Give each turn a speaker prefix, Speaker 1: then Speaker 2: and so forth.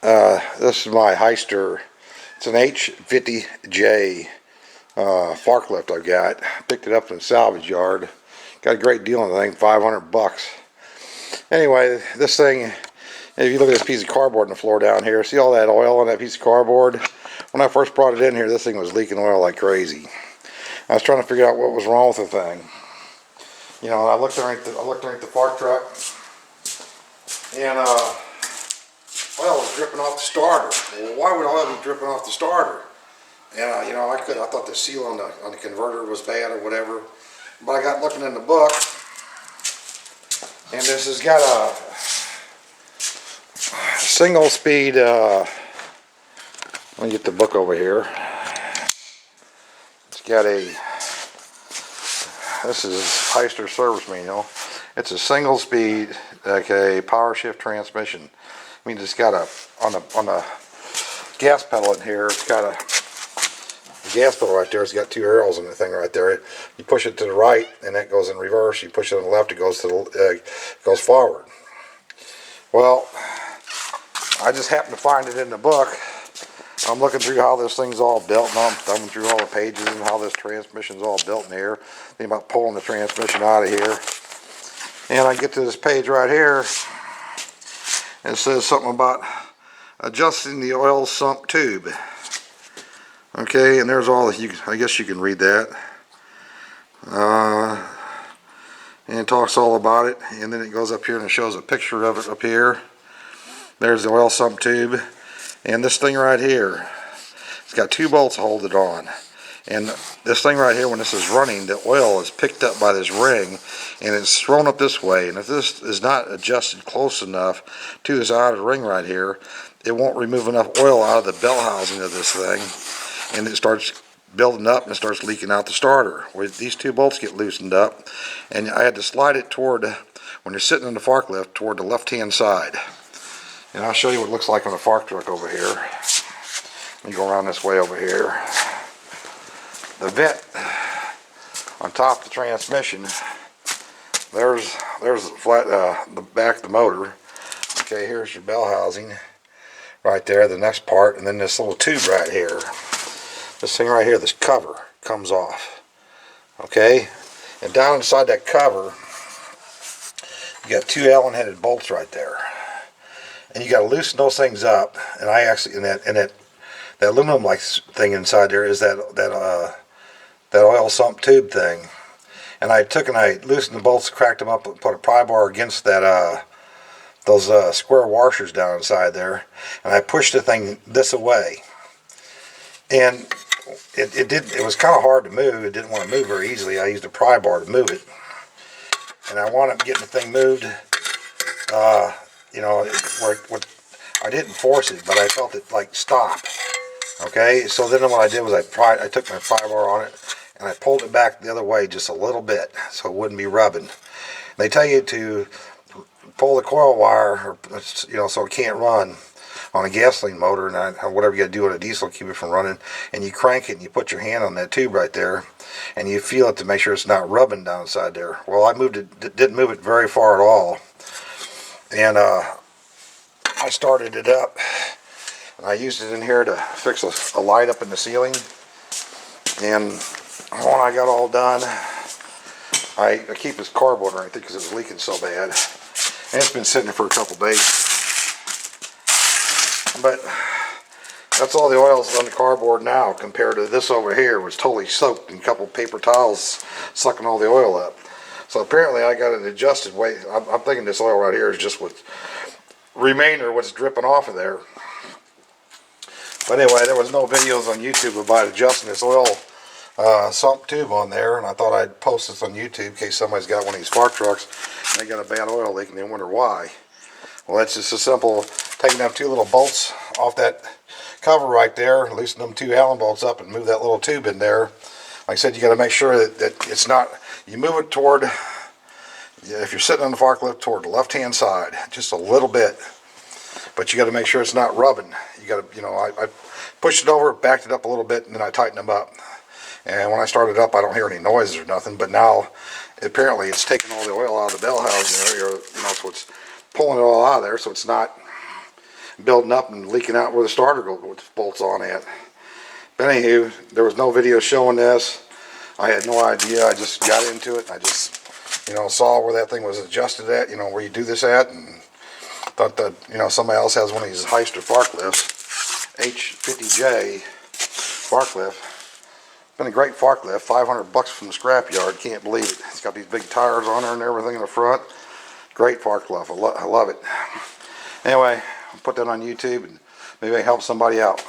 Speaker 1: This is my Hyster. It's an H50J forklift I've got. Picked it up in the salvage yard. Got a great deal on the thing, $500. Anyway, this thing, if you look at this piece of cardboard on the floor down here, see all that oil on that piece of cardboard? When I first brought it in here, this thing was leaking oil like crazy. I was trying to figure out what was wrong with the thing. You know, I looked underneath the fork truck, and oil was dripping off the starter. Well, why would oil be dripping off the starter? And you know, I thought the seal on the converter was bad or whatever. But I got looking in the book, and this has got a single speed. Let me get the book over here. It's got a. This is Hyster service manual. It's a single speed, okay, power shift transmission. I mean, it's got a on the gas pedal in here. It's got a gas pedal right there. It's got two arrows in the thing right there. You push it to the right, and that goes in reverse. You push it on the left, it goes to the goes forward. Well, I just happened to find it in the book. I'm looking through how this thing's all built, and I'm thumbing through all the pages and how this transmission's all built in here. Thinking about pulling the transmission out of here. And I get to this page right here, and it says something about adjusting the oil sump tube. Okay, and there's all the, I guess you can read that. And it talks all about it, and then it goes up here and it shows a picture of it up here. There's the oil sump tube. And this thing right here, it's got two bolts to hold it on. And this thing right here, when this is running, the oil is picked up by this ring and it's thrown up this way. And if this is not adjusted close enough to this outer ring right here, it won't remove enough oil out of the bell housing of this thing. And it starts building up and it starts leaking out the starter. Where these two bolts get loosened up, and I had to slide it toward, when you're sitting in the forklift, toward the left-hand side. And I'll show you what it looks like on the fork truck over here. Let me go around this way over here. The vent on top of the transmission, there's the flat, the back of the motor. Okay, here's your bell housing right there, the next part, and then this little tube right here. This thing right here, this cover, comes off. Okay, and down inside that cover, you got two Allen-headed bolts right there. And you got to loosen those things up. And I actually, that aluminum-like thing inside there is that oil sump tube thing. And I took and I loosened the bolts, cracked them up, and put a pry bar against that those square washers down inside there, and I pushed the thing this away. And it was kind of hard to move. It didn't want to move very easily. I used a pry bar to move it, and I wound up getting the thing moved. You know, I didn't force it, but I felt it like stop. Okay, so then what I did was I took my pry bar on it and I pulled it back the other way just a little bit so it wouldn't be rubbing. They tell you to pull the coil wire, or, you know, so it can't run on a gasoline motor, and whatever you got to do on a diesel to keep it from running. And you crank it and you put your hand on that tube right there, and you feel it to make sure it's not rubbing down inside there. Well, I didn't move it very far at all. And I started it up, and I used it in here to fix a light up in the ceiling. And when I got all done, I keep this cardboard right there because it was leaking so bad, and it's been sitting there for a couple days. But that's all the oil's on the cardboard now compared to this over here, was totally soaked in a couple paper towels sucking all the oil up. So apparently I got it adjusted way. I'm thinking this oil right here is just what's remainder, what's dripping off of there. But anyway, there was no videos on YouTube about adjusting this oil sump tube on there, and I thought I'd post this on YouTube in case somebody's got one of these spark trucks and they got a bad oil leak and they wonder why. Well, it's just a simple taking them two little bolts off that cover right there, loosen them two Allen bolts up, and move that little tube in there. Like I said, you got to make sure that it's not. You move it toward, if you're sitting on the forklift, toward the left-hand side, just a little bit. But you got to make sure it's not rubbing. You got to, you know, I pushed it over, backed it up a little bit, and then I tightened them up. And when I started up, I don't hear any noises or nothing. But now, apparently, it's taking all the oil out of the bell housing area, you know, so it's pulling it all out of there, so it's not building up and leaking out where the starter bolts on at. But anywho, there was no video showing this. I had no idea. I just got into it. I just, saw where that thing was adjusted at, where you do this at, and thought that, somebody else has one of these Hyster Forklifts, H50J forklift. Been a great forklift, $500 from the scrapyard. Can't believe it. It's got these big tires on there and everything in the front. Great forklift. I love it. Anyway, I'll put that on YouTube and maybe I can help somebody out.